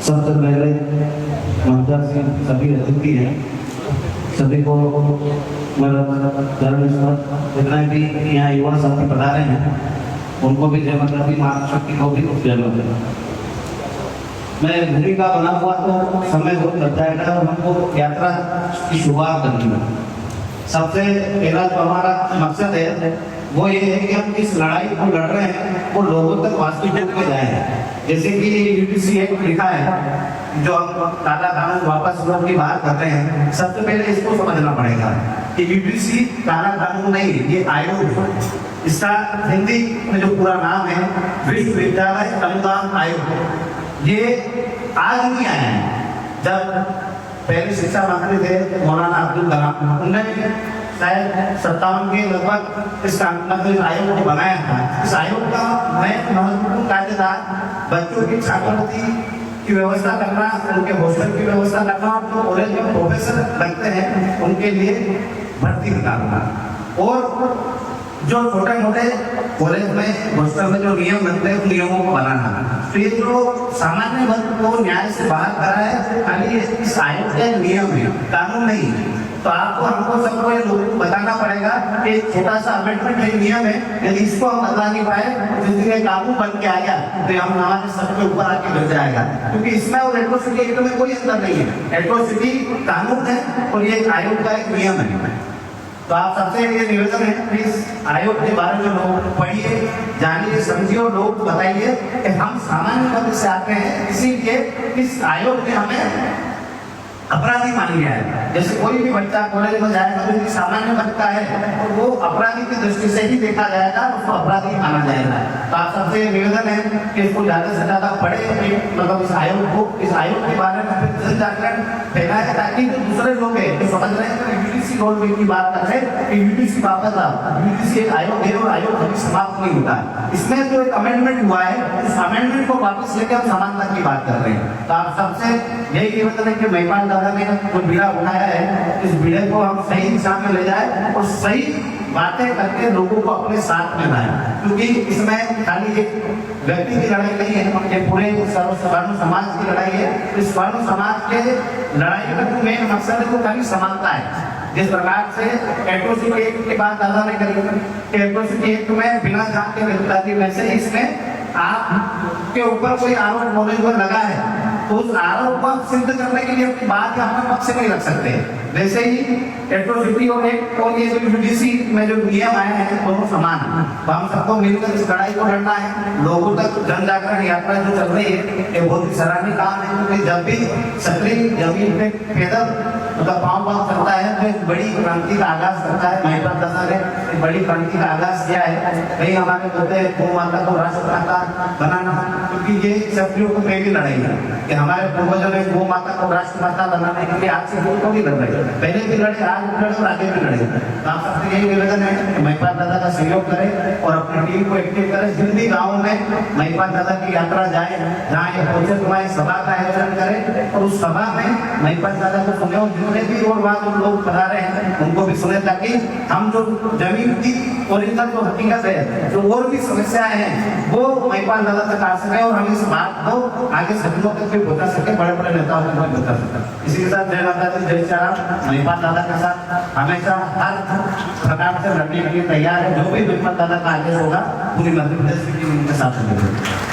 सबसे पहले मंच से सभी अतिथि हैं, सभी को जितना भी यहाँ युवा साथी पधारे हैं उनको भी जय माता दी, माता शक्ति को भी जय माता। मैं भूमिका बना हुआ तो समय बहुत लग जाएगा, हमको यात्रा की शुरुआत करनी है। सबसे पहला जो हमारा मकसद है वो ये है कि हम इस लड़ाई को लड़ रहे हैं वो लोगों तक वास्तविक रूप में जाए। जैसे कि यूटीसी एक्ट लिखा है जो हम काला कानून वापस लोग की बात करते हैं, सबसे पहले इसको समझना पड़ेगा कि यूटीसी काला कानून नहीं, ये आयोग, इसका हिंदी में जो पूरा नाम है विश्वविद्यालय अनुदान आयोग। ये आज नहीं आया है, जब पहले शिक्षा मंत्री थे मौलाना अब्दुल कलाम, उन्होंने शायद 57 के लगभग इस आयोग को बनाया था। इस आयोग का महत्वपूर्ण कार्य था बच्चों की छात्रवृत्ति की व्यवस्था करना, उनके हॉस्टल की व्यवस्था करना, जो कॉलेज में प्रोफेसर लगते हैं उनके लिए भर्ती निकालना, और जो छोटे मोटे कॉलेज में हॉस्टल में जो नियम बनते हैं उन नियमों को बनाना। तो ये जो सामान्य वर्ग को न्याय से बाहर करा है, खाली इस आयोग का नियम है, कानून नहीं। तो आपको हमको सबको ये लोगों को बताना पड़ेगा कि छोटा सा अमेंडमेंट है, नियम है, यदि इसको हम बता नहीं पाए जिसके कानून बन के आ गया तो हम हमारे सबके ऊपर आके गिर जाएगा, क्योंकि इसमें और एट्रोसिटी एक्ट में कोई अंतर नहीं है। एट्रोसिटी कानून है और ये आयोग का एक नियम है। तो आप सबसे ये निवेदन है, प्लीज आयोग के बारे में लोग पढ़िए, जानिए, समझिए और लोग बताइए कि हम सामान्य वर्ग से आते हैं, इसीलिए इस आयोग ने हमें अपराधी मान लिया है। जैसे कोई भी बच्चा कॉलेज में जाएगा तो सामान्य वर्ग का है और वो अपराधी की दृष्टि से ही देखा जाएगा, उसको अपराधी माना जाएगा। तो आप सबसे निवेदन है कि इसको ज्यादा से ज्यादा पढ़े, मतलब इस आयोग के बारे में जन जागरण फैलाए, ताकि जो दूसरे लोग हैं जो समझ रहे हैं यूटीसी रोल में की बात कर रहे हैं कि यूटीसी वापस आओ, यूटीसी एक आयोग है और आयोग कभी समाप्त नहीं होता। इसमें जो एक अमेंडमेंट हुआ है उस अमेंडमेंट को वापस लेकर हम समानता की बात कर रहे हैं। तो आप सबसे यही निवेदन है कि महिपाल दादा ने जो बीड़ा उठाया है, इस बीड़े को हम सही दिशा में ले जाए और सही बातें करके लोगों को अपने साथ में लाए, क्योंकि इसमें खाली एक व्यक्ति की लड़ाई नहीं है, ये पूरे स्वर्ण समाज की लड़ाई है। इस स्वर्ण समाज के लड़ाई का मेन मकसद है वो खाली समानता है। जिस प्रकार से एट्रोसिटी एक्ट की बात दादा ने करी, एट्रोसिटी एक्ट में बिना जान के गिरफ्तार की, वैसे इसमें आपके ऊपर कोई आरोप नॉलेज में लगा है तो उस आरोप को सिद्ध करने के लिए अपनी बात या अपने पक्ष से नहीं रख सकते। वैसे ही एट्रोसिटी और एक्ट और ये जो यूटीसी में जो नियम आए हैं दोनों समान है। तो हम सबको मिलकर इस लड़ाई को लड़ना है। लोगों तक जन जागरण यात्रा जो चल रही है ये बहुत ही सराहनीय काम है, क्योंकि जब भी सक्रिय जमीन पे पैदल मतलब पाँव करता है तो एक बड़ी क्रांति का आगाज करता है। महिपाल दादा ने एक बड़ी क्रांति का आगाज किया है। कहीं हमारे बोलते हैं गौ माता को राष्ट्रमाता बनाना, क्योंकि ये सदियों को पहली लड़ाई है कि हमारे पूर्वजों ने गौ माता को राष्ट्रमाता बनाने के लिए आज से दूर को भी लड़ रहे, पहले भी लड़े, आज भी लड़े और आगे भी लड़े। तो आप सबसे यही निवेदन है कि महिपाल दादा का सहयोग करें और अपनी टीम को एक्टिव करें। जिन भी गाँव में महिपाल दादा की यात्रा जाए, जहाँ ये पहुंचे तुम्हारी सभा का आयोजन करें और उस सभा में महिपाल दादा को सुने और जितने भी और बात लोग बता रहे हैं उनको भी सुने, ताकि हम जो जमीन की ओरिजिनल जो हकीकत है, जो और भी समस्याएं हैं वो महिपाल दादा तक आ सके और हम इस बात को आगे सभी लोग तक भी बता सके, बड़े बड़े नेताओं को बता सके। इसी के साथ जय माता दी, जय श्री राम। महिपाल दादा के साथ हमेशा हर प्रकार से लड़ने के लिए तैयार है। जो भी महिपाल दादा का आदेश होगा पूरी मध्य प्रदेश की टीम के साथ